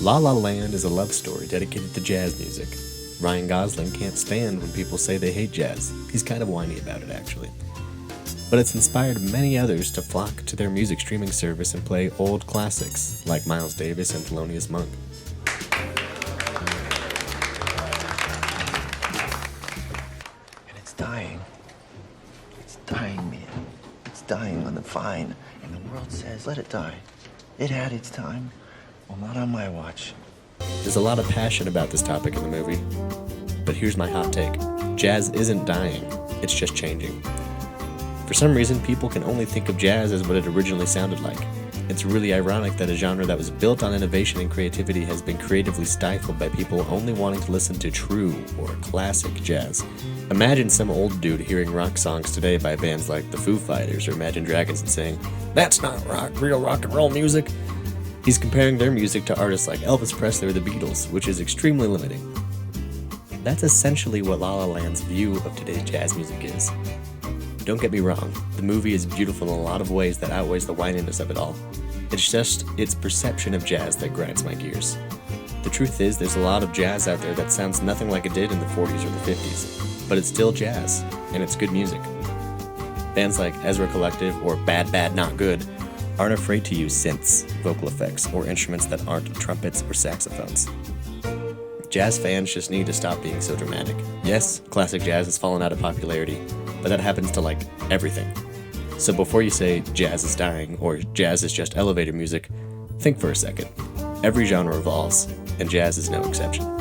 La La Land is a love story dedicated to jazz music. Ryan Gosling can't stand when people say they hate jazz. He's kind of whiny about it, actually. But it's inspired many others to flock to their music streaming service and play old classics, like Miles Davis and Thelonious Monk. And it's dying. It's dying, man. It's dying on the vine. And the world says, let it die. It had its time. Well, not on my watch. There's a lot of passion about this topic in the movie. But here's my hot take. Jazz isn't dying, it's just changing. For some reason, people can only think of jazz as what it originally sounded like. It's really ironic that a genre that was built on innovation and creativity has been creatively stifled by people only wanting to listen to true or classic jazz. Imagine some old dude hearing rock songs today by bands like the Foo Fighters or Imagine Dragons and saying, "That's not real rock and roll music." He's comparing their music to artists like Elvis Presley or the Beatles, which is extremely limiting. That's essentially what La La Land's view of today's jazz music is. Don't get me wrong, the movie is beautiful in a lot of ways that outweighs the whininess of it all. It's just its perception of jazz that grinds my gears. The truth is, there's a lot of jazz out there that sounds nothing like it did in the 40s or the 50s, but it's still jazz, and it's good music. Bands like Ezra Collective or Bad Bad Not Good aren't afraid to use synths, vocal effects, or instruments that aren't trumpets or saxophones. Jazz fans just need to stop being so dramatic. Yes, classic jazz has fallen out of popularity, but that happens to like everything. So before you say jazz is dying or jazz is just elevator music, think for a second. Every genre evolves, and jazz is no exception.